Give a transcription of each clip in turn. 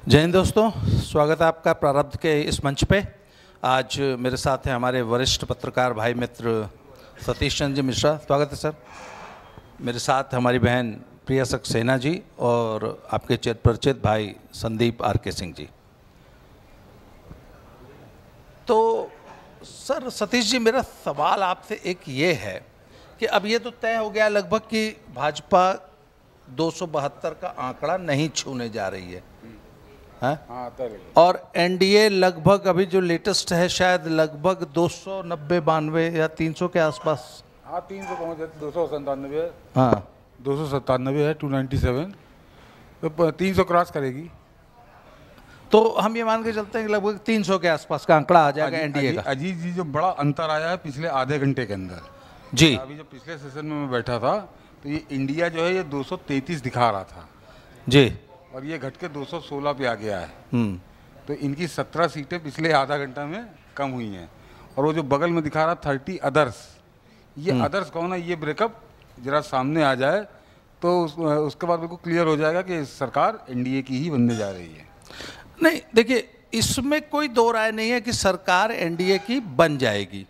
जय हिंद दोस्तों, स्वागत है आपका प्रारब्ध के इस मंच पे। आज मेरे साथ हैं हमारे वरिष्ठ पत्रकार भाई मित्र सतीश चंद्र जी मिश्रा। स्वागत है सर। मेरे साथ हमारी बहन प्रिया सक्सेना जी और आपके चिर परिचित भाई संदीप आर के सिंह जी। तो सर सतीश जी, मेरा सवाल आपसे एक ये है कि अब ये तो तय हो गया लगभग कि भाजपा 272 का आंकड़ा नहीं छूने जा रही है, और एनडीए लगभग अभी जो लेटेस्ट है शायद लगभग 290-92 या 300 के आसपास। 300 पहुँच जाते, 297 है। हाँ 297 है, 297, तो 300 क्रॉस करेगी। तो हम ये मान के चलते हैं कि लगभग 300 के आसपास का आंकड़ा आ जाएगा एनडीए का। अजीत जी, जो बड़ा अंतर आया है पिछले आधे घंटे के अंदर जी। अभी जो पिछले सेशन में मैं बैठा था तो ये इंडिया जो है ये 233 दिखा रहा था जी, और ये घट के 216 पे आ गया है। तो इनकी 17 सीटें पिछले आधा घंटा में कम हुई हैं। और वो जो बगल में दिखा रहा 30 अदर्स, ये अदर्स कौन है, ये ब्रेकअप जरा सामने आ जाए तो उसके बाद बिल्कुल क्लियर हो जाएगा कि सरकार एनडीए की ही बनने जा रही है। नहीं देखिए, इसमें कोई दो राय नहीं है कि सरकार एनडीए की बन जाएगी,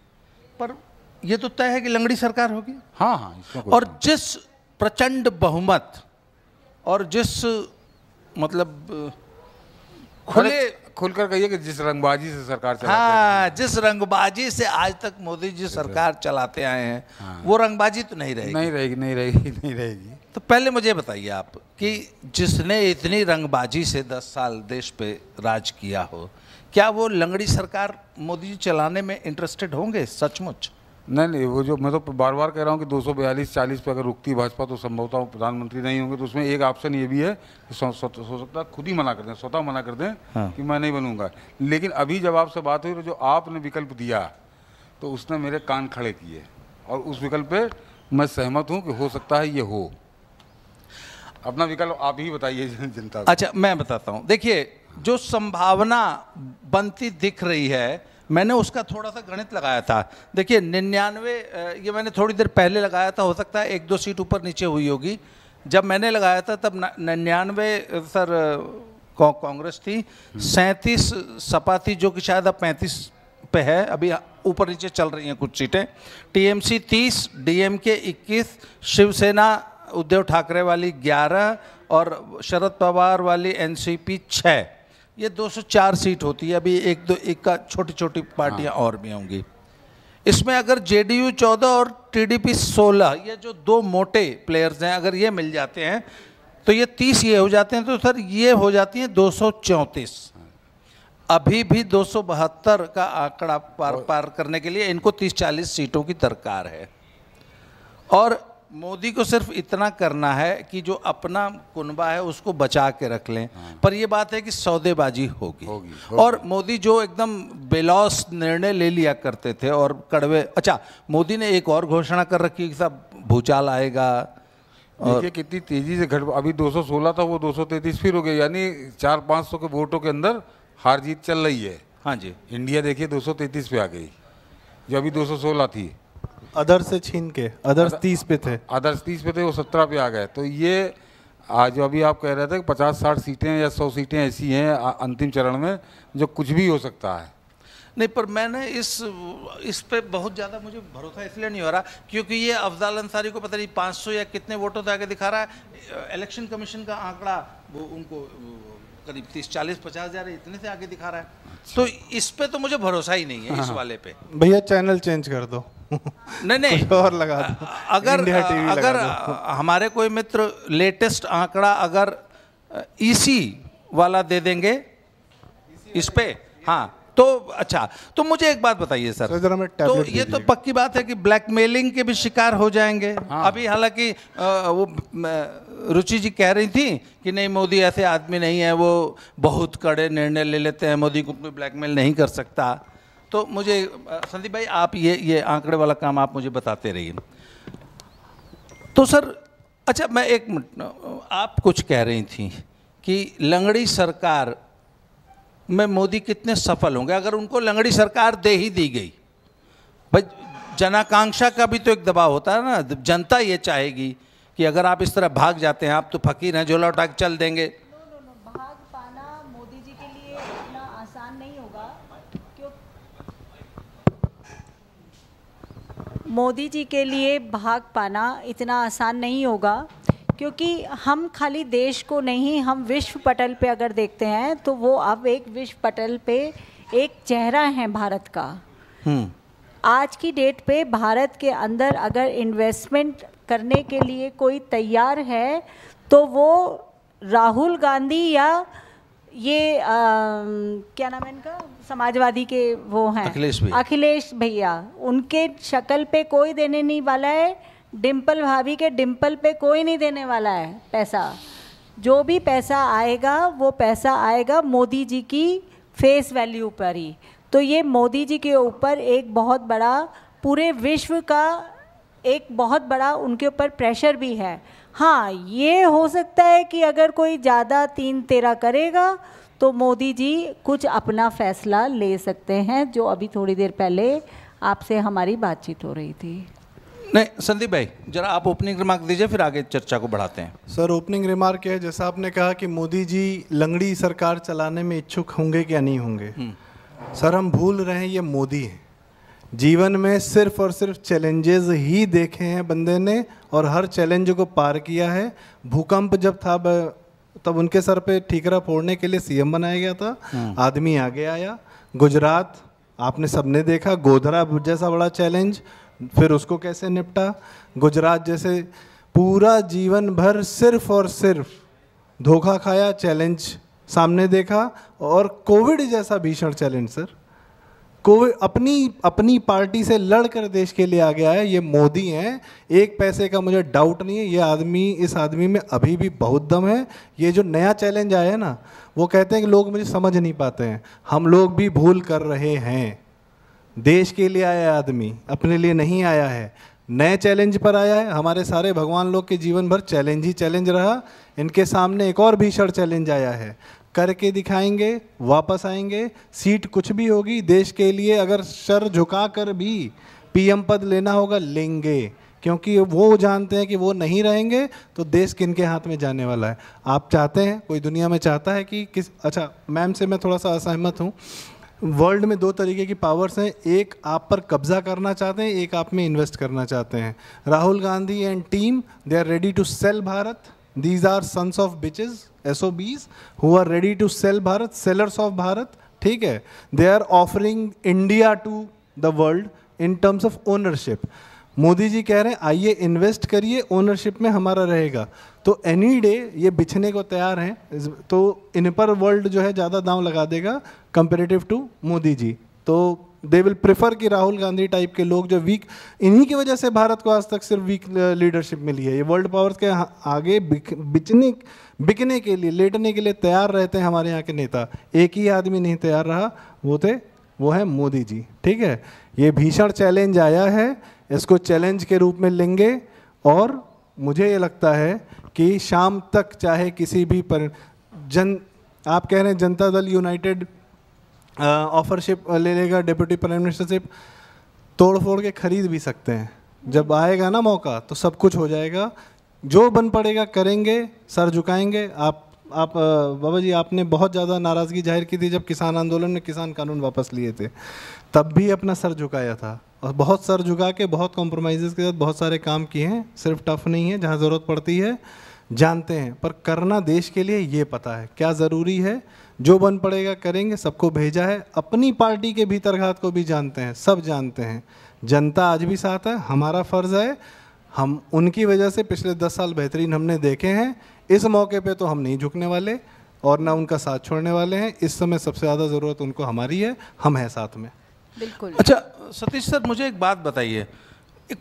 पर ये तो तय है कि लंगड़ी सरकार होगी। हाँ हाँ, इसमें और जिस प्रचंड बहुमत और जिस मतलब खुलकर कहिए कि जिस रंगबाजी से सरकार चलाते हाँ, जिस रंगबाजी से आज तक मोदी जी सरकार चलाते आए हैं, हाँ। वो रंगबाजी तो नहीं रहेगी। नहीं रहेगी। तो पहले मुझे बताइए आप कि जिसने इतनी रंगबाजी से 10 साल देश पे राज किया हो, क्या वो लंगड़ी सरकार मोदी जी चलाने में इंटरेस्टेड होंगे सचमुच? नहीं, वो जो मैं तो बार बार कह रहा हूँ कि 242-40 पे अगर रुकती भाजपा तो संभवतः वो प्रधानमंत्री नहीं होंगे। तो उसमें एक ऑप्शन ये भी है कि हो सकता है खुद ही मना कर दें, स्वतः मना कर दें हाँ। कि मैं नहीं बनूंगा। लेकिन अभी जब आपसे बात हुई तो जो आपने विकल्प दिया तो उसने मेरे कान खड़े किए, और उस विकल्प पे मैं सहमत हूँ कि हो सकता है ये हो। अपना विकल्प आप ही बताइए जनता को। अच्छा, मैं बताता हूँ। देखिए, जो संभावना बनती दिख रही है, मैंने उसका थोड़ा सा गणित लगाया था। देखिए 99, ये मैंने थोड़ी देर पहले लगाया था, हो सकता है 1-2 सीट ऊपर नीचे हुई होगी। जब मैंने लगाया था तब 99 सर कांग्रेस थी, 37 सपा थी, जो कि शायद अब 35 पे है, अभी ऊपर नीचे चल रही हैं कुछ सीटें। टीएमसी 30, डीएमके 21, शिवसेना उद्धव ठाकरे वाली 11 और शरद पवार वाली एनसीपी 6। ये 204 सीट होती है। अभी एक का छोटी छोटी पार्टियां और भी होंगी। इसमें अगर जेडीयू 14 और टीडीपी 16, ये जो दो मोटे प्लेयर्स हैं, अगर ये मिल जाते हैं तो ये 30 ये हो जाते हैं, तो सर ये हो जाती हैं 234। अभी भी 272 का आंकड़ा पार करने के लिए इनको 30-40 सीटों की दरकार है। और मोदी को सिर्फ इतना करना है कि जो अपना कुनबा है उसको बचा के रख लें। पर ये बात है कि सौदेबाजी होगी। और मोदी जो एकदम बेलौस निर्णय ले लिया करते थे और कड़वे। अच्छा, मोदी ने एक और घोषणा कर रखी कि सब भूचाल आएगा। देखिए कितनी तेजी से घट, अभी 216 था वो 233 फिर हो गया, यानी 400-500 के वोटों के अंदर हार जीत चल रही है। हाँ जी, इंडिया देखिए 233 पे आ गई, जो अभी 216 थी। अदर्स से छीन के, अदर्स 30 पे थे, अदर्स 30 पे थे, वो 17 पे आ गए। तो ये आज अभी आप कह रहे थे कि 50-60 सीटें या 100 सीटें ऐसी हैं अंतिम चरण में जो कुछ भी हो सकता है। नहीं, पर मैंने इस पे बहुत ज़्यादा मुझे भरोसा इसलिए नहीं हो रहा क्योंकि ये अफजाल अंसारी को पता नहीं 500 या कितने वोटों से आगे दिखा रहा है। इलेक्शन कमीशन का आंकड़ा वो उनको करीब 30-40-50 हज़ार इतने से आगे दिखा रहा है। तो इस पे तो मुझे भरोसा ही नहीं है। इस वाले पे भैया चैनल चेंज कर दो। नहीं कुछ और लगा दो। अगर इंडिया टीवी लगा अगर दो। हमारे कोई मित्र लेटेस्ट आंकड़ा अगर ईसी वाला दे देंगे इस पे, हाँ तो अच्छा। तो मुझे एक बात बताइए सर, जरा मैं तो टैबलेट ये तो पक्की बात है कि ब्लैकमेलिंग के भी शिकार हो जाएंगे। हाँ। अभी हालांकि वो रुचि जी कह रही थी कि नहीं, मोदी ऐसे आदमी नहीं है, वो बहुत कड़े निर्णय ले लेते हैं, मोदी को कोई ब्लैकमेल नहीं कर सकता। तो मुझे संदीप भाई, आप ये आंकड़े वाला काम आप मुझे बताते रहिए। तो सर अच्छा, मैं एक मिनट, आप कुछ कह रही थी कि लंगड़ी सरकार में मोदी कितने सफल होंगे अगर उनको लंगड़ी सरकार दे ही दी गई। भाई जनाकांक्षा का भी तो एक दबाव होता है ना, जनता ये चाहेगी कि अगर आप इस तरह भाग जाते हैं, आप तो फकीर हैं, झोला उठा के चल देंगे। भाग पाना मोदी मोदी जी के लिए भाग पाना इतना आसान नहीं होगा, क्योंकि हम खाली देश को नहीं, हम विश्व पटल पे अगर देखते हैं तो वो अब एक विश्व पटल पे एक चेहरा है भारत का। आज की डेट पे भारत के अंदर अगर इन्वेस्टमेंट करने के लिए कोई तैयार है तो वो राहुल गांधी या ये क्या नाम है इनका, समाजवादी के वो हैं अखिलेश भैया, उनके शक्ल पे कोई देने नहीं वाला है, डिम्पल भाभी के डिम्पल पे कोई नहीं देने वाला है पैसा। जो भी पैसा आएगा वो पैसा आएगा मोदी जी की फेस वैल्यू पर ही। तो ये मोदी जी के ऊपर एक बहुत बड़ा, पूरे विश्व का एक बहुत बड़ा उनके ऊपर प्रेशर भी है। हाँ, ये हो सकता है कि अगर कोई ज़्यादा 3-13 करेगा तो मोदी जी कुछ अपना फैसला ले सकते हैं, जो अभी थोड़ी देर पहले आपसे हमारी बातचीत हो रही थी। नहीं, संदीप भाई जरा आप ओपनिंग रिमार्क दीजिए, फिर आगे चर्चा को बढ़ाते हैं। सर, ओपनिंग रिमार्क है, जैसा आपने कहा कि मोदी जी लंगड़ी सरकार चलाने में इच्छुक होंगे क्या नहीं होंगे। सर, हम भूल रहे हैं ये मोदी हैं। जीवन में सिर्फ और सिर्फ चैलेंजेस ही देखे हैं बंदे ने, और हर चैलेंज को पार किया है। भूकंप जब था तब उनके सर पे ठीकरा फोड़ने के लिए सीएम बनाया गया था, आदमी आगे आया। गुजरात आपने सबने देखा, गोधरा जैसा बड़ा चैलेंज, फिर उसको कैसे निपटा। गुजरात जैसे पूरा जीवन भर सिर्फ और सिर्फ धोखा खाया, चैलेंज सामने देखा। और कोविड जैसा भीषण चैलेंज सर, कोविड अपनी पार्टी से लड़कर देश के लिए आ गया है। ये मोदी हैं, एक पैसे का मुझे डाउट नहीं है। ये आदमी, इस आदमी में अभी भी बहुत दम है। ये जो नया चैलेंज आया है ना, वो कहते हैं कि लोग मुझे समझ नहीं पाते हैं। हम लोग भी भूल कर रहे हैं। देश के लिए आया आदमी, अपने लिए नहीं आया है। नए चैलेंज पर आया है। हमारे सारे भगवान लोग के जीवन भर चैलेंज ही चैलेंज रहा। इनके सामने एक और भीषण चैलेंज आया है, करके दिखाएंगे, वापस आएंगे। सीट कुछ भी होगी देश के लिए, अगर सर झुका कर भी पीएम पद लेना होगा लेंगे, क्योंकि वो जानते हैं कि वो नहीं रहेंगे तो देश किनके हाथ में जाने वाला है। आप चाहते हैं, कोई दुनिया में चाहता है कि अच्छा, मैम से मैं थोड़ा सा असहमत हूँ। वर्ल्ड में 2 तरीके की पावर्स हैं, एक आप पर कब्जा करना चाहते हैं, एक आप में इन्वेस्ट करना चाहते हैं। Rahul Gandhi and team, they are ready to sell Bharat. These are sons of bitches, SOBs, who are ready to sell Bharat, sellers of Bharat, ठीक है। They are offering India to the world in terms of ownership. Modi ji कह रहे हैं आइए invest करिए, ownership में हमारा रहेगा। तो एनी डे ये बिछने को तैयार हैं, तो इन पर वर्ल्ड जो है ज़्यादा दांव लगा देगा कंपेरेटिव टू मोदी जी। तो दे विल प्रेफर कि राहुल गांधी टाइप के लोग जो वीक, इन्हीं की वजह से भारत को आज तक सिर्फ वीक लीडरशिप मिली है। ये वर्ल्ड पावर्स के आगे बिकने के लिए, लेटने के लिए तैयार रहते हैं हमारे यहाँ के नेता। एक ही आदमी नहीं तैयार रहा, वो है मोदी जी, ठीक है। ये भीषण चैलेंज आया है, इसको चैलेंज के रूप में लेंगे। और मुझे ये लगता है कि शाम तक चाहे किसी भी आप कह रहे हैं जनता दल यूनाइटेड ऑफरशिप ले लेगा, डिप्टी प्राइम मिनिस्टरशिप तोड़ फोड़ के खरीद भी सकते हैं। जब आएगा ना मौका तो सब कुछ हो जाएगा। जो बन पड़ेगा करेंगे, सर झुकाएंगे। आप बाबा जी, आपने बहुत ज़्यादा नाराज़गी जाहिर की थी जब किसान आंदोलन में किसान कानून वापस लिए थे, तब भी अपना सर झुकाया था। और बहुत सर झुका के, बहुत कॉम्प्रोमाइज़ के साथ बहुत सारे काम किए हैं। सिर्फ टफ नहीं है, जहाँ ज़रूरत पड़ती है जानते हैं, पर करना देश के लिए ये पता है क्या ज़रूरी है। जो बन पड़ेगा करेंगे, सबको भेजा है। अपनी पार्टी के भीतरघात को भी जानते हैं, सब जानते हैं। जनता आज भी साथ है, हमारा फ़र्ज़ है। हम उनकी वजह से पिछले 10 साल बेहतरीन हमने देखे हैं। इस मौके पे तो हम नहीं झुकने वाले और ना उनका साथ छोड़ने वाले हैं। इस समय सबसे ज़्यादा ज़रूरत उनको हमारी है, हम हैं साथ में। बिल्कुल। अच्छा सतीश सर, मुझे एक बात बताइए,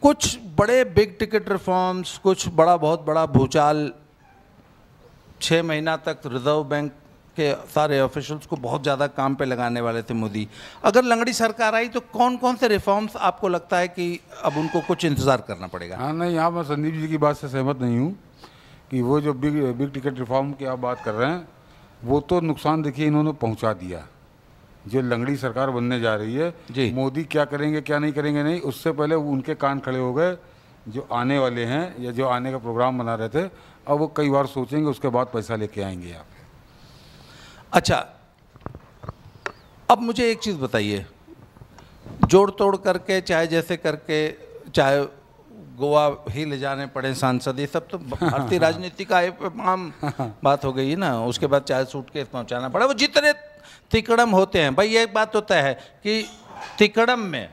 कुछ बड़े बिग टिकट रिफॉर्म्स, कुछ बहुत बड़ा भूचाल, 6 महीना तक रिजर्व बैंक के सारे ऑफिशियल्स को बहुत ज़्यादा काम पे लगाने वाले थे मोदी। अगर लंगड़ी सरकार आई तो कौन कौन से रिफॉर्म्स आपको लगता है कि अब उनको कुछ इंतज़ार करना पड़ेगा? हाँ, नहीं, यहाँ मैं संदीप जी की बात से सहमत नहीं हूँ कि वो जो बिग टिकट रिफॉर्म की आप बात कर रहे हैं, वो तो नुकसान देखिए इन्होंने पहुँचा दिया। जो लंगड़ी सरकार बनने जा रही है जी, मोदी क्या करेंगे क्या नहीं करेंगे नहीं, उससे पहले उनके कान खड़े हो गए। जो आने वाले हैं या जो आने का प्रोग्राम बना रहे थे, अब वो कई बार सोचेंगे, उसके बाद पैसा लेके आएंगे आप। अच्छा, अब मुझे एक चीज़ बताइए, जोड़ तोड़ करके चाहे जैसे करके चाहे गोवा ही ले जाने पड़े सांसद, ये सब तो भारतीय राजनीति का एक आम बात हो गई है ना। उसके बाद चाहे सूटकेस पहुंचाना पड़ा, वो जितने तिकड़म होते हैं भाई, एक बात होता है कि तिकड़म में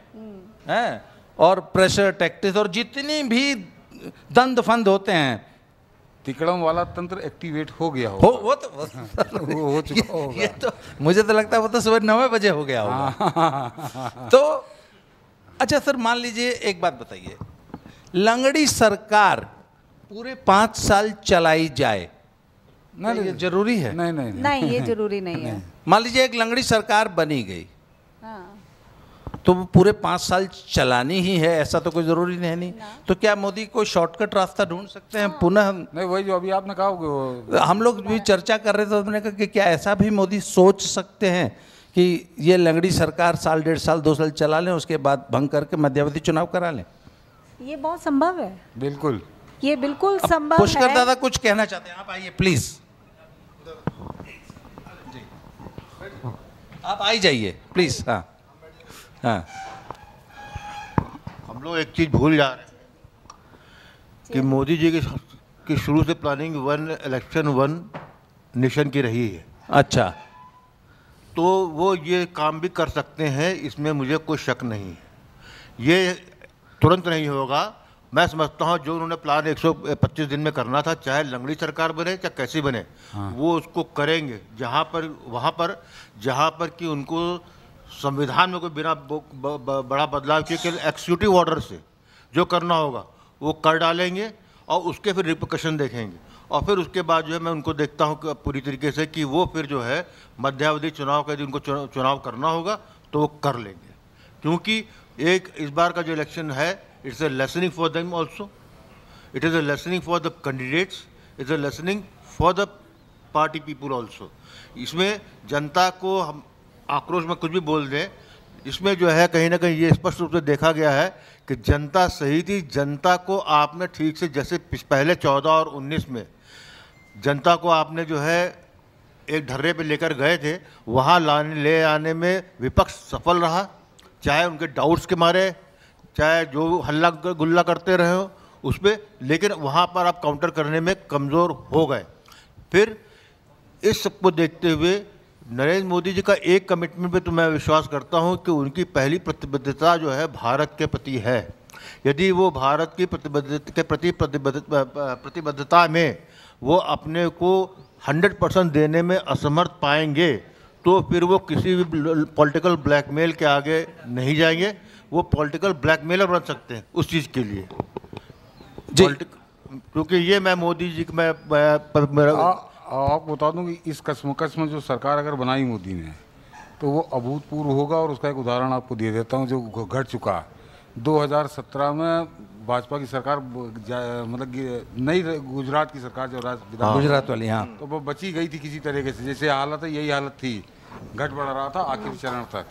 है और प्रेशर टैक्टिस और जितनी भी दंड फंद होते हैं, तिकड़म वाला तंत्र एक्टिवेट हो गया हो वो तो वो हो चुका होगा। ये तो मुझे तो लगता है वो तो सुबह 9 बजे हो गया होगा। तो अच्छा सर, मान लीजिए एक बात बताइए, लंगड़ी सरकार पूरे 5 साल चलाई जाए, नहीं, ये जरूरी है? नहीं नहीं नहीं, ये जरूरी नहीं है। मान लीजिए एक लंगड़ी सरकार बनी गई, हाँ। तो वो पूरे 5 साल चलानी ही है, ऐसा तो कोई जरूरी नहीं। तो क्या मोदी कोई शॉर्टकट रास्ता ढूंढ सकते हैं पुनः? नहीं, वही जो अभी आपने कहा होगा, हम लोग भी चर्चा कर रहे थे, तो हमने कहा कि क्या ऐसा भी मोदी सोच सकते हैं कि ये लंगड़ी सरकार साल 1.5 साल 2 साल चला लें, उसके बाद भंग करके मध्यावधि चुनाव करा लें? ये बहुत संभव है, बिल्कुल ये बिल्कुल अब संभव पुष्कर है। दादा कुछ कहना चाहते हैं, आप आइए प्लीज, जी आप आई जाइए प्लीज। हाँ हाँ, हम लोग एक चीज़ भूल जा रहे हैं कि मोदी जी की शुरू से प्लानिंग 1 इलेक्शन 1 नेशन की रही है। अच्छा, तो वो ये काम भी कर सकते हैं, इसमें मुझे कोई शक नहीं है। ये तुरंत नहीं होगा। मैं समझता हूँ जो उन्होंने प्लान 125 दिन में करना था, चाहे लंगड़ी सरकार बने चाहे कैसी बने, वो उसको करेंगे। वहाँ पर जहाँ पर कि उनको संविधान में कोई बिना बड़ा बदलाव किए केवल एक्सिक्यूटिव ऑर्डर से जो करना होगा वो कर डालेंगे और उसके फिर रिपरकशन देखेंगे। और फिर उसके बाद जो है मैं उनको देखता हूँ पूरी तरीके से कि वो फिर जो है मध्यावधि चुनाव का, यदि उनको चुनाव करना होगा तो वो कर लेंगे। क्योंकि एक इस बार का जो इलेक्शन है, it's a listening for them also, it is a listening for the candidates, it's a listening for the party people also. इसमें जनता को हम आक्रोश में कुछ भी बोल दें, इसमें जो है कहीं ना कहीं ये स्पष्ट रूप से देखा गया है कि जनता सही थी। जनता को आपने ठीक से, जैसे पहले 14 और 19 में जनता को आपने जो है एक ढर्रे पे लेकर गए थे, वहाँ ले आने में विपक्ष सफल रहा, चाहे उनके डाउट्स के मारे, चाहे जो हल्ला गुल्ला करते रहे हो उस पर, लेकिन वहाँ पर आप काउंटर करने में कमज़ोर हो गए। फिर इस सबको देखते हुए नरेंद्र मोदी जी का एक कमिटमेंट पे तो मैं विश्वास करता हूँ कि उनकी पहली प्रतिबद्धता जो है भारत के प्रति है। यदि वो भारत की प्रतिबद्धता में वो अपने को 100% देने में असमर्थ पाएंगे, तो फिर वो किसी भी पॉलिटिकल ब्लैकमेल के आगे नहीं जाएंगे। वो पॉलिटिकल ब्लैकमेलर बन सकते हैं उस चीज़ के लिए जी। क्योंकि ये मैं मोदी जी मैं आपको बता दूं कि इस कसमकस में जो सरकार अगर बनाई मोदी ने, तो वो अभूतपूर्व होगा। और उसका एक उदाहरण आपको दे देता हूं जो घट चुका। 2017 में भाजपा की सरकार, मतलब नई गुजरात की सरकार जो गुजरात वाली, हाँ, तो वो बची गई थी किसी तरीके से। जैसे हालत है यही हालत थी, घट बढ़ रहा था आखिरी चरण तक।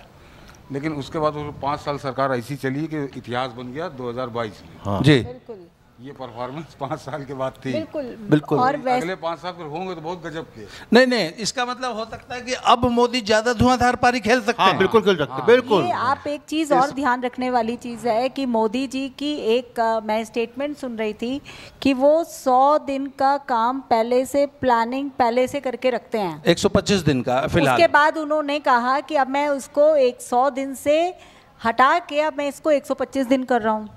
लेकिन उसके बाद वो 5 साल सरकार ऐसी चली कि इतिहास बन गया 2022 में। हाँ। जी, बिल्कुल ये परफॉर्मेंस 5 साल के बाद थी। बिल्कुल। और अगले 5 साल फिर होंगे तो बहुत गजब के। नहीं, इसका मतलब हो सकता है कि अब मोदी ज्यादा धुआंधार पारी खेल सकते हाँ, हैं। बिल्कुल खेल सकते हैं, बिल्कुल। ये आप एक चीज़ और ध्यान रखने वाली चीज़ है कि मोदी जी की एक मैं स्टेटमेंट सुन रही थी कि वो 100 दिन का काम पहले से प्लानिंग पहले से करके रखते हैं, 125 दिन का फिलहाल। उसके बाद उन्होंने कहा कि अब मैं उसको 100 दिन से हटा के अब मैं इसको 125 दिन कर रहा हूँ।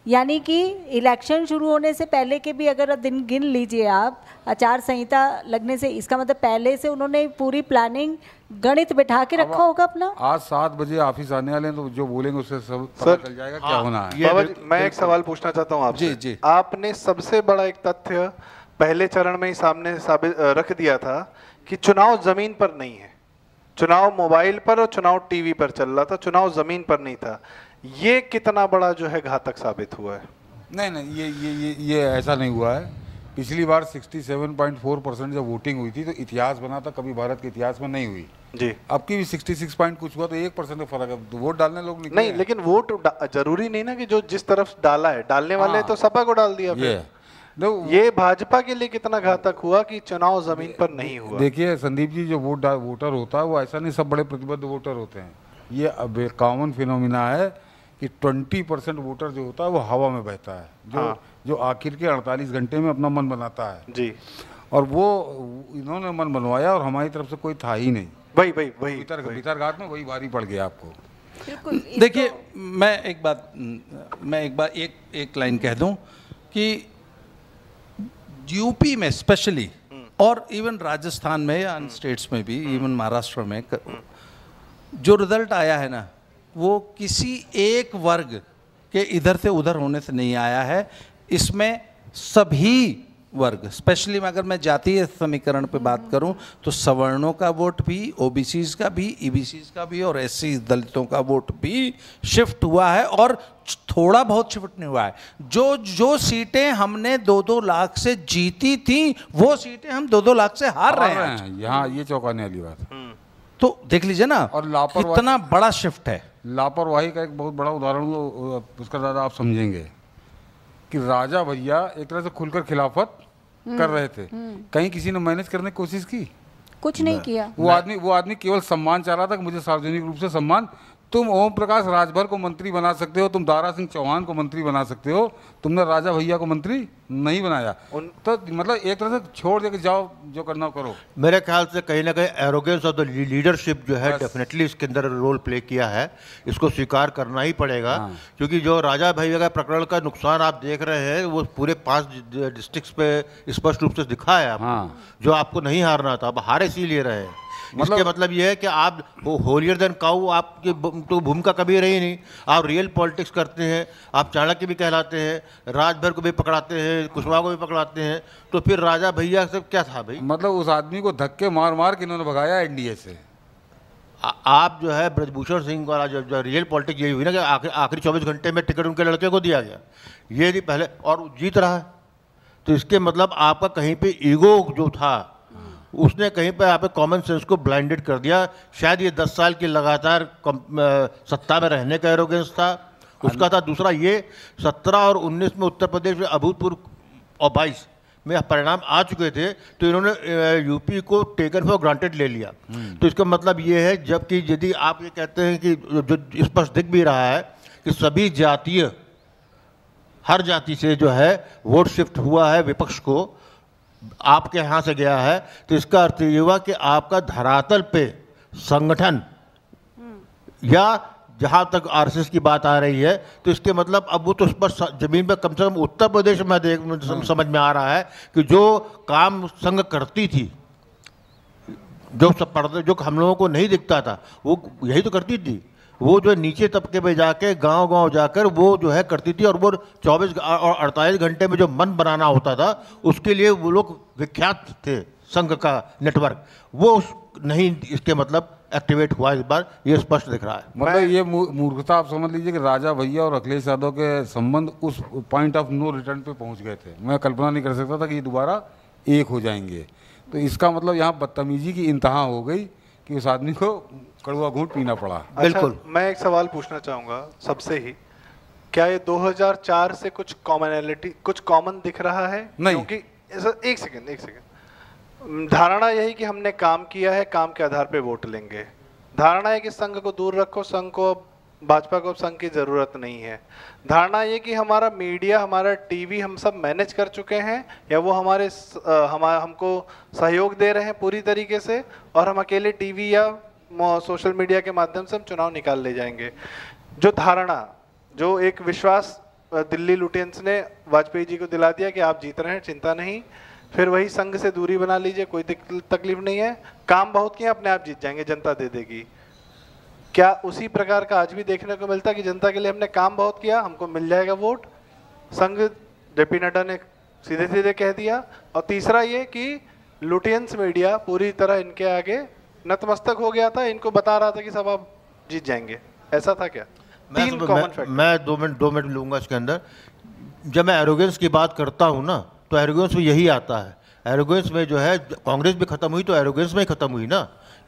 यानी कि इलेक्शन शुरू होने से पहले के भी अगर दिन गिन लीजिए आप, आचार संहिता लगने से, इसका मतलब पहले से उन्होंने पूरी प्लानिंग गणित बिठा के रखा होगा अपना। आज 7 बजे ऑफिस आने वाले हैं, तो जो बोलेंगे उससे सब पता चल जाएगा क्या होना है। बाबा जी, मैं एक सवाल पूछना चाहता हूँ आपसे। जी। आपने सबसे बड़ा एक तथ्य पहले चरण में ही सामने साबित रख दिया था कि चुनाव जमीन पर नहीं है, चुनाव मोबाइल पर और चुनाव टीवी पर चल रहा था, चुनाव जमीन पर नहीं था। ये कितना बड़ा जो है घातक साबित हुआ है? नहीं, ये ऐसा नहीं हुआ है। पिछली बार 67.4% जब वोटिंग हुई थी तो इतिहास बना था, कभी भारत के इतिहास में नहीं हुई जी। अब की भी 66 पॉइंट कुछ हुआ, तो 1% का फर्क है। तो वोट डालने लोग निकले नहीं, हैं। लेकिन वोट जरूरी नहीं ना कि जो जिस तरफ डाला है, डालने वाले हाँ। तो सपा को डाल दिया फिर। ये भाजपा के लिए कितना घातक हुआ कि चुनाव जमीन पर नहीं हुआ? देखिए संदीप जी, जो वोटर होता है वो ऐसा नहीं सब बड़े प्रतिबद्ध वोटर होते हैं। ये अब कॉमन फिनोमिना है कि 20% वोटर जो होता है वो हवा में बहता है, जो आखिर के 48 घंटे में अपना मन बनाता है जी। और वो इन्होंने मन बनवाया और हमारी तरफ से कोई था ही नहीं। वही भीतरघाट में वही भारी पड़ गया आपको। देखिए, मैं एक बार एक लाइन कह दूं कि यूपी में स्पेशली और इवन राजस्थान में या स्टेट्स में भी, इवन महाराष्ट्र में जो रिजल्ट आया है ना, वो किसी एक वर्ग के इधर से उधर होने से नहीं आया है। इसमें सभी वर्ग, स्पेशली अगर मैं जातीय समीकरण पे बात करूं तो सवर्णों का वोट भी, ओबीसीज का भी, ईबीसीज का भी और एससी दलितों का वोट भी शिफ्ट हुआ है और थोड़ा बहुत शिफ्ट नहीं हुआ है। जो सीटें हमने 2-2 लाख से जीती थी वो सीटें हम 2-2 लाख से हार रहे हैं। यहाँ ये चौंकाने वाली बात है। तो देख लीजिए ना, और लापरवाही, कितना बड़ा शिफ्ट है। लापरवाही का एक बहुत बड़ा उदाहरण उसका ज़्यादा आप समझेंगे कि राजा भैया एक तरह से खुलकर खिलाफत कर रहे थे। कहीं किसी ने मैनेज करने की कोशिश की? कुछ नहीं किया। वो आदमी केवल सम्मान चाह रहा था कि मुझे सार्वजनिक रूप से सम्मान। तुम ओम प्रकाश राजभर को मंत्री बना सकते हो, तुम दारा सिंह चौहान को मंत्री बना सकते हो, तुमने राजा भैया को मंत्री नहीं बनाया। तो मतलब एक तरह से छोड़ दे के जाओ, जो करना करो। मेरे ख्याल से कहीं ना कहीं एरोगेंस ऑफ द लीडरशिप जो है डेफिनेटली इसके अंदर रोल प्ले किया है, इसको स्वीकार करना ही पड़ेगा। क्योंकि जो राजा भैया का प्रकरण का नुकसान आप देख रहे हैं वो पूरे 5 डिस्ट्रिक्ट्स पे स्पष्ट रूप से दिखा है आपको। जो आपको नहीं हारना था, अब हारे इसीलिए रहे। इसके मतलब ये है कि आप वो होलियर देन काऊ आपकी तो भूमिका कभी रही नहीं। आप रियल पॉलिटिक्स करते हैं, आप चाणक्य भी कहलाते हैं, राजभर को भी पकड़ाते हैं, कुशवाहा को भी पकड़ाते हैं, तो फिर राजा भैया से क्या था भाई? मतलब उस आदमी को धक्के मार मार के इन्होंने भगाया एनडीए से। आप जो है ब्रजभूषण सिंह वाला जो रियल पॉलिटिक्स यही हुई ना कि आखिरी 24 घंटे में टिकट उनके लड़के को दिया गया, ये नहीं पहले, और जीत रहा है। तो इसके मतलब आपका कहीं पे ईगो जो था उसने कहीं पर आप कॉमन सेंस को ब्लाइंडेड कर दिया। शायद ये 10 साल की लगातार सत्ता में रहने का एरोगेंस था, उसका था। दूसरा ये 17 और 19 में उत्तर प्रदेश में अभूतपूर्व और 22 में परिणाम आ चुके थे, तो इन्होंने यूपी को टेकन फॉर ग्रांटेड ले लिया। तो इसका मतलब ये है, जबकि यदि आप ये कहते हैं कि जो स्पष्ट दिख भी रहा है कि सभी जातीय, हर जाति से जो है वोट शिफ्ट हुआ है विपक्ष को, आपके यहाँ से गया है, तो इसका अर्थ ये हुआ कि आपका धरातल पे संगठन या जहाँ तक आरएसएस की बात आ रही है, तो इसके मतलब अब वो तो स्पष्ट जमीन पे कम से कम उत्तर प्रदेश में समझ में आ रहा है कि जो काम संघ करती थी, जो हम लोगों को नहीं दिखता था, वो यही तो करती थी। वो जो नीचे तबके पे जाके गांव-गांव जाकर वो जो है करती थी, और वो 24 और 48 घंटे में जो मन बनाना होता था उसके लिए वो लोग विख्यात थे। संघ का नेटवर्क वो नहीं, इसके मतलब एक्टिवेट हुआ इस बार, ये स्पष्ट दिख रहा है। मतलब ये मूर्खता आप समझ लीजिए कि राजा भैया और अखिलेश यादव के संबंध उस पॉइंट ऑफ नो रिटर्न पे पहुंच गए थे। मैं कल्पना नहीं कर सकता था कि ये दोबारा एक हो जाएंगे। तो इसका मतलब यहाँ बदतमीजी की इंतहा हो गई कि उस आदमी को कड़वा घूंट पीना पड़ा। बिल्कुल। मैं एक सवाल पूछना चाहूँगा सबसे ही, क्या ये 2004 से कुछ कॉमनैलिटी, कुछ कॉमन दिख रहा है? नहीं। क्योंकि एक सेकंड, धारणा यही कि हमने काम किया है, काम के आधार पे वोट लेंगे। धारणा है कि संघ को दूर रखो, संघ को, भाजपा को संघ की जरूरत नहीं है। धारणा ये कि हमारा मीडिया, हमारा टीवी हम सब मैनेज कर चुके हैं, या वो हमको सहयोग दे रहे हैं पूरी तरीके से, और हम अकेले टीवी या सोशल मीडिया के माध्यम से हम चुनाव निकाल ले जाएंगे। जो धारणा, जो एक विश्वास दिल्ली लुटेंस ने वाजपेयी जी को दिला दिया कि आप जीत रहे हैं, चिंता नहीं, फिर वही संघ से दूरी बना लीजिए, कोई तकलीफ नहीं है, काम बहुत किया, अपने आप जीत जाएंगे, जनता दे देगी। क्या उसी प्रकार का आज भी देखने को मिलता है कि जनता के लिए हमने काम बहुत किया, हमको मिल जाएगा वोट? संघ, जेपी नड्डा ने सीधे सीधे कह दिया। और तीसरा ये कि लुटियंस मीडिया पूरी तरह इनके आगे नतमस्तक हो गया था, इनको बता रहा था कि सब आप जीत जाएंगे। ऐसा था क्या? तीन कॉमन फैक्टर। मैं 2 मिनट लूंगा इसके अंदर। जब मैं एरोगेंस की बात करता हूँ ना, तो एरोगेंस में यही आता है। एरोगेंस में जो है कांग्रेस भी खत्म हुई तो एरोगेंस में ही खत्म हुई ना,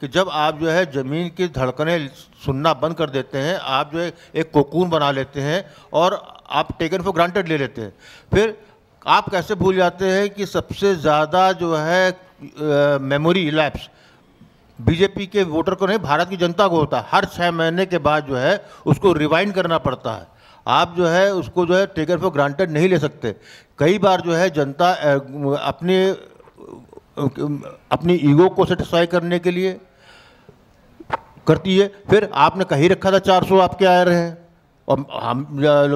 कि जब आप जो है ज़मीन की धड़कनें सुनना बंद कर देते हैं, आप जो है एक कोकून बना लेते हैं और आप टेकन फॉर ग्रांटेड ले लेते हैं। फिर आप कैसे भूल जाते हैं कि सबसे ज़्यादा जो है मेमोरी लैप्स बीजेपी के वोटर को नहीं, भारत की जनता को होता है। हर 6 महीने के बाद जो है उसको रिवाइंड करना पड़ता है। आप जो है उसको जो है टेकन फॉर ग्रांटेड नहीं ले सकते। कई बार जो है जनता अपनी ईगो को सेटिस्फाई करने के लिए करती है। फिर आपने कहीं रखा था 400 आपके आ रहे हैं, और हम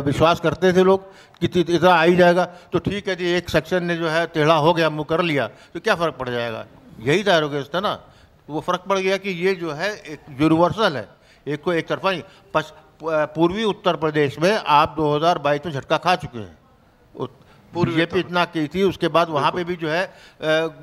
विश्वास करते थे लोग कि इतना आ ही जाएगा, तो ठीक है जी, एक सेक्शन ने जो है टेढ़ा हो गया, मुँह कर लिया, तो क्या फ़र्क पड़ जाएगा। यही था एरोगेंस था ना, तो वो फ़र्क पड़ गया कि ये जो है एक यूनिवर्सल है, एक को एक तरफा नहीं। पूर्वी उत्तर प्रदेश में आप 2022 में झटका खा चुके हैं। बीजेपी इतना की थी, उसके बाद वहाँ पे भी जो है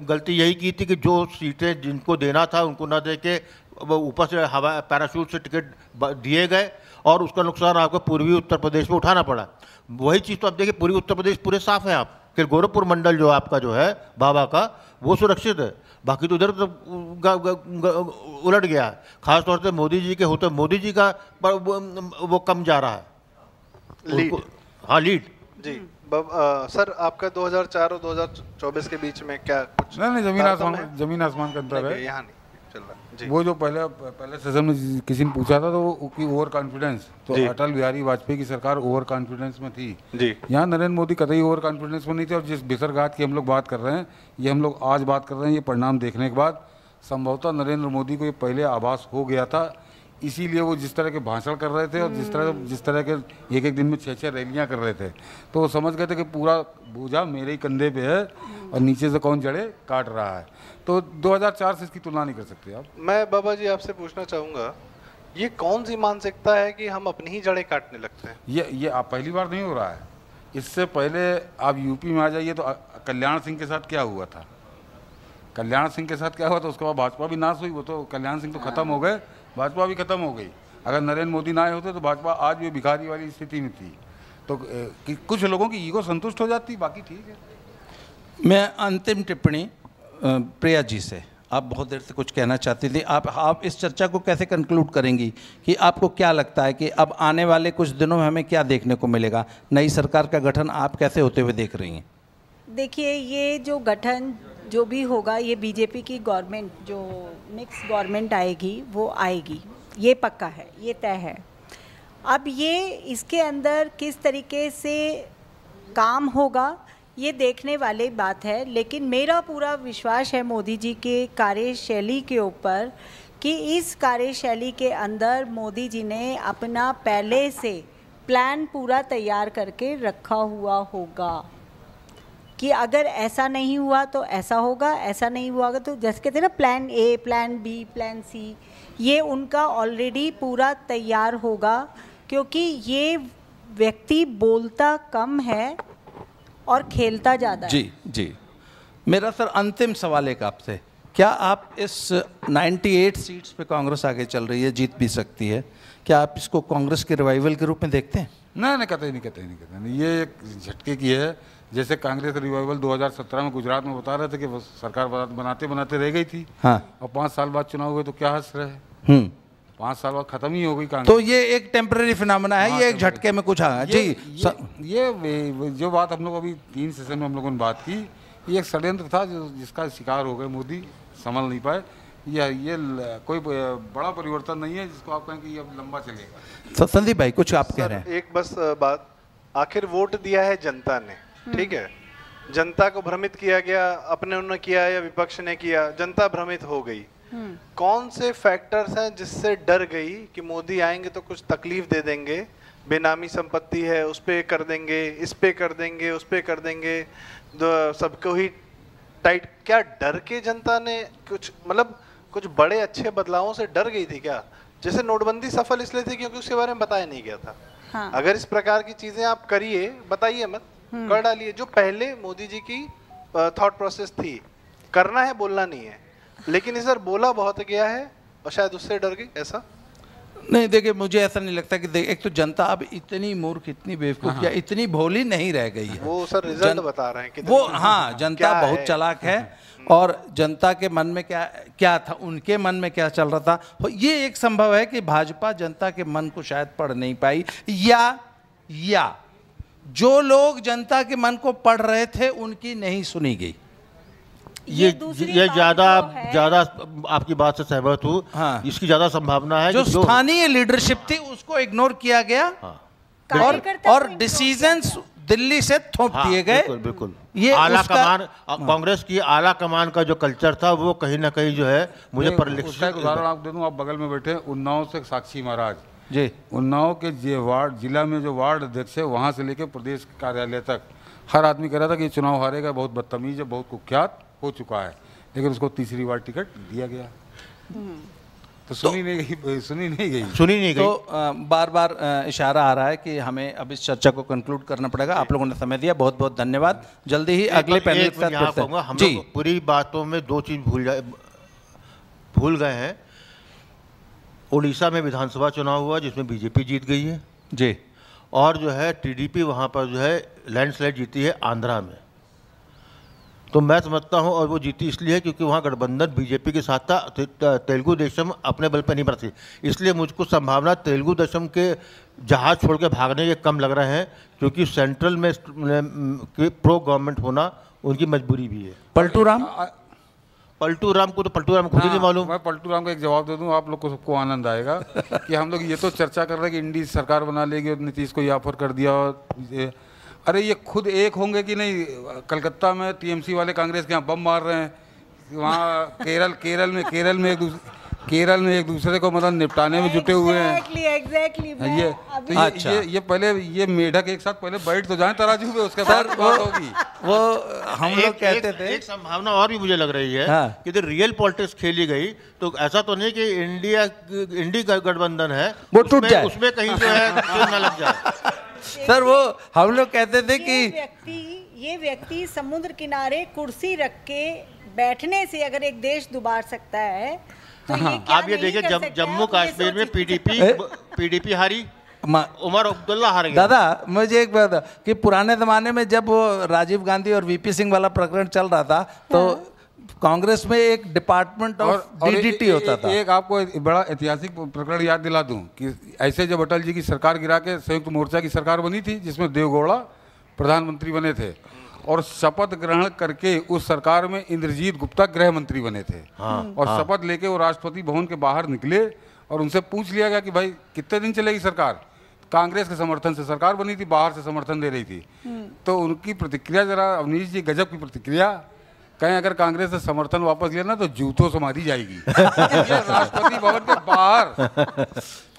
गलती यही की थी कि जो सीटें जिनको देना था उनको ना दे के ऊपर से हवा पैराशूट से टिकट दिए गए, और उसका नुकसान आपको पूर्वी उत्तर प्रदेश में उठाना पड़ा। वही चीज़ तो आप देखिए, पूर्वी उत्तर प्रदेश पूरे साफ है। आप कि गोरखपुर मंडल जो आपका जो है बाबा का, वो सुरक्षित है, बाकी तो उधर तो उलट गया है। खासतौर से मोदी जी के होते, मोदी जी का वो कम जा रहा है लीड। हाँ लीड जी। सर आपका 2004 और 2024 के बीच में क्या कुछ नहीं, जमीन आसमान का अंतर है। यहाँ नहीं चल रहा जी। वो जो पहले सेशन में किसी ने पूछा था, तो वो की ओवर कॉन्फिडेंस, तो अटल बिहारी वाजपेयी की सरकार ओवर कॉन्फिडेंस में थी जी। यहाँ नरेंद्र मोदी कतई ओवर कॉन्फिडेंस में नहीं थे। और जिस बिसरघात की हम लोग बात कर रहे हैं, ये हम लोग आज बात कर रहे हैं, ये परिणाम देखने के बाद संभवतः नरेंद्र मोदी को ये पहले आभास हो गया था। इसीलिए वो जिस तरह के भाषण कर रहे थे और जिस तरह के एक दिन में 6 रैलियां कर रहे थे, तो वो समझ गए थे कि पूरा बोझा मेरे ही कंधे पे है और नीचे से कौन जड़े काट रहा है। तो 2004 से इसकी तुलना नहीं कर सकते आप। मैं बाबा जी आपसे पूछना चाहूँगा, ये कौन सी मानसिकता है कि हम अपनी ही जड़ें काटने लगते हैं? ये आप पहली बार नहीं हो रहा है। इससे पहले आप यूपी में आ जाइए तो कल्याण सिंह के साथ क्या हुआ था, कल्याण सिंह के साथ क्या हुआ था, उसके बाद भाजपा भी नाश हुई। वो तो कल्याण सिंह तो खत्म हो गए, भाजपा भी खत्म हो गई। अगर नरेंद्र मोदी ना आए होते तो भाजपा आज भी भिखारी वाली स्थिति में थी। तो कुछ लोगों की ईगो संतुष्ट हो जाती, बाकी ठीक है। मैं अंतिम टिप्पणी प्रिया जी से, आप बहुत देर से कुछ कहना चाहती थी, आप इस चर्चा को कैसे कंक्लूड करेंगी कि आपको क्या लगता है कि अब आने वाले कुछ दिनों में हमें क्या देखने को मिलेगा? नई सरकार का गठन आप कैसे होते हुए देख रही हैं? देखिए, ये जो गठन जो भी होगा, ये बीजेपी की गवर्नमेंट जो मिक्स गवर्नमेंट आएगी वो आएगी, ये पक्का है, ये तय है। अब ये इसके अंदर किस तरीके से काम होगा ये देखने वाली बात है, लेकिन मेरा पूरा विश्वास है मोदी जी के कार्यशैली के ऊपर कि इस कार्यशैली के अंदर मोदी जी ने अपना पहले से प्लान पूरा तैयार करके रखा हुआ होगा कि अगर ऐसा नहीं हुआ तो ऐसा होगा, ऐसा नहीं हुआ तो जैसे कहते हैं ना plan A, plan B, plan C, ये उनका ऑलरेडी पूरा तैयार होगा। क्योंकि ये व्यक्ति बोलता कम है और खेलता ज़्यादा है। जी जी। मेरा सर अंतिम सवाल एक आपसे, क्या आप इस 98 सीट्स पे कांग्रेस आगे चल रही है, जीत भी सकती है, क्या आप इसको कांग्रेस के रिवाइवल के रूप में देखते हैं? नहीं, कतई नहीं। ये एक झटके की है। जैसे कांग्रेस रिवाइवल 2017 में गुजरात में बता रहे थे कि वो सरकार बनाते बनाते रह गई थी। हाँ। और 5 साल बाद चुनाव हुए तो क्या हंस रहे। 5 साल बाद खत्म ही हो गई कांग्रेस। तो ये एक टेम्पररी फिनोमेना है। हाँ, ये एक झटके में कुछ आ जी। ये जो बात हम लोग अभी 3 सेशन में हम लोगों ने बात की, ये एक षड्यंत्र था जिसका शिकार हो गए मोदी, संभल नहीं पाए। ये कोई बड़ा परिवर्तन नहीं है जिसको आप कहें कि ये अब लंबा चलेगा। संदीप भाई कुछ आप कह रहे हैं? एक बस बात, आखिर वोट दिया है जनता ने, ठीक है, जनता को भ्रमित किया गया, अपने उन्होंने किया या विपक्ष ने किया, जनता भ्रमित हो गई। कौन से फैक्टर्स हैं जिससे डर गई कि मोदी आएंगे तो कुछ तकलीफ दे देंगे, बेनामी संपत्ति है उस पे कर देंगे, इस पे कर देंगे, उस पे कर देंगे, सबको ही टाइट? क्या डर के जनता ने कुछ बड़े अच्छे बदलावों से डर गई थी क्या? जैसे नोटबंदी सफल इसलिए थी क्योंकि उसके बारे में बताया नहीं गया था। हाँ। अगर इस प्रकार की चीजें आप करिए, बताइए मत, कर डालिए। जो पहले मोदी जी की थॉट प्रोसेस थी, करना है बोलना नहीं है, लेकिन इस बार बोला बहुत गया है और शायद उससे डर गई। ऐसा नहीं, देखिए मुझे ऐसा नहीं लगता कि एक तो जनता अब इतनी मूर्ख, इतनी बेवकूफ या इतनी भोली नहीं रह गई है। वो सर रिजल्ट बता रहे हैं कि वो, हाँ, जनता बहुत चालाक है और जनता के मन में क्या था, उनके मन में क्या चल रहा था, ये एक संभव है कि भाजपा जनता के मन को शायद पढ़ नहीं पाई, या जो लोग जनता के मन को पढ़ रहे थे उनकी नहीं सुनी गई। दूसरी ये बात ज्यादा जो है- ज्यादा आपकी बात से सहमत हूँ। हाँ। इसकी ज्यादा संभावना है जो कि जो स्थानीय लीडरशिप थी उसको इग्नोर किया गया कार्यकर्ता और को ignore डिसीजंस दिल्ली से थोप हाँ, दिए गए। बिल्कुल बिल्कुल। ये आला उसका- कमान, कांग्रेस की आला कमान का जो कल्चर था वो कहीं ना कहीं जो है मुझे उसका एक परिलक्षित। उदाहरण आप दे दूं, आप बगल में बैठे हैं, उन्नाव से साक्षी महाराज जी उन्नाव के जिला में जो वार्ड अध्यक्ष है वहाँ से लेकर प्रदेश कार्यालय तक हर आदमी कह रहा था कि ये चुनाव हारेगा, बहुत बदतमीज है, बहुत कुख्यात हो चुका है, लेकिन उसको तीसरी बार टिकट दिया गया। तो सुनी नहीं गई। सुनी नहीं गई। तो बार बार इशारा आ रहा है कि हमें अब इस चर्चा को कंक्लूड करना पड़ेगा। आप लोगों ने समय दिया, बहुत बहुत धन्यवाद। जल्दी ही अगले पैनल के साथ यहाँ करते कहूँगा, हैं। हम जी लोग पूरी बातों में दो चीज भूल गए हैं। उड़ीसा में विधानसभा चुनाव हुआ जिसमें बीजेपी जीत गई है, जी और जो है टीडीपी वहाँ पर जो है लैंडस्लाइड जीती है आंध्रा में। तो मैं समझता हूँ, और वो जीती इसलिए है क्योंकि वहाँ गठबंधन बीजेपी के साथ था, तेलुगु देशम अपने बल पर नहीं बढ़ती, इसलिए मुझको संभावना तेलुगु देशम के जहाज छोड़ के भागने के कम लग रहे हैं, क्योंकि सेंट्रल में प्रो गवर्नमेंट होना उनकी मजबूरी भी है। पलटू राम पलटू राम को तो पलटू राम खुद ही नहीं मालूम। मैं पलटू राम का एक जवाब दे दूं, आप लोग को सबको आनंद आएगा कि हम लोग ये तो चर्चा कर रहे हैं कि इंडी सरकार बना लेगी और नीतीश को ये ऑफर कर दिया, और अरे ये खुद एक होंगे कि नहीं? कलकत्ता में टीएमसी वाले कांग्रेस के यहाँ बम मार रहे हैं, वहाँ केरल में एक दूसरे को मतलब निपटाने में जुटे हुए हैं। एग्जैक्टली ये पहले ये मेढक एक साथ पहले बैठ तो जाए तराजू पे, उसके बाद बात होगी। वो हम लोग कहते थे। एक संभावना और भी मुझे लग रही है हाँ। कि यदि रियल पॉलिटिक्स खेली गई तो ऐसा तो नहीं कि इंडी का गठबंधन है वो टूट जाए। उसमें कहीं जो है चोट ना लग जाए। सर वो हम लोग कहते थे कि ये व्यक्ति समुद्र किनारे कुर्सी रख के बैठने से अगर एक देश दुबार सकता है तो ये क्या आप ये नहीं देखिए, कर सकते? जम्मू आप ये कश्मीर में सोचिए। पीडीपी हारी, उमर अब्दुल्ला हार गया। दादा मुझे एक बात कि पुराने जमाने में जब वो राजीव गांधी और वीपी सिंह वाला प्रकरण चल रहा था तो कांग्रेस में एक डिपार्टमेंट ऑफ डीडीटी होता था। एक आपको एक बड़ा ऐतिहासिक प्रकरण याद दिला दूं कि ऐसे जब अटल जी की सरकार गिरा के संयुक्त मोर्चा की सरकार बनी थी जिसमें देवगौड़ा प्रधानमंत्री बने थे, और शपथ ग्रहण करके उस सरकार में इंद्रजीत गुप्ता गृह मंत्री बने थे। और शपथ लेके वो राष्ट्रपति भवन के बाहर निकले और उनसे पूछ लिया गया कि भाई कितने दिन चलेगी सरकार? कांग्रेस के समर्थन से सरकार बनी थी, बाहर से समर्थन दे रही थी। तो उनकी प्रतिक्रिया जरा, अवनीश जी गजब की प्रतिक्रिया, कहें अगर कांग्रेस से समर्थन वापस लिया ना तो जूतों से मारी जाएगी। ये राष्ट्रपति भवन के बाहर।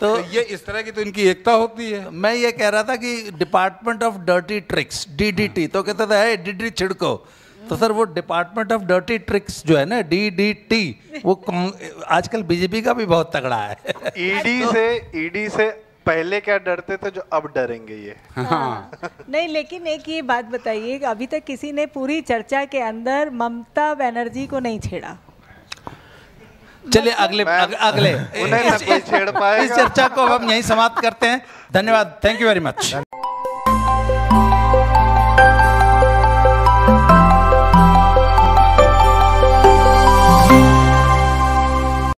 तो ये इस तरह की तो इनकी एकता होती है। मैं ये कह रहा था कि department of dirty tricks DDT, तो कहता था है डीडी छिड़को, तो सर वो डिपार्टमेंट ऑफ डर्टी ट्रिक्स जो है ना डीडीटी, वो आजकल बीजेपी का भी बहुत तगड़ा है। ईडी से पहले क्या डरते थे जो अब डरेंगे ये। हाँ। नहीं, लेकिन एक ये बात बताइए, अभी तक किसी ने पूरी चर्चा के अंदर ममता बनर्जी को नहीं छेड़ा। चलिए अगले उन्हें ना कोई छेड़ पाएगा। इस चर्चा को अब हम यहीं समाप्त करते हैं। धन्यवाद, थैंक यू वेरी मच।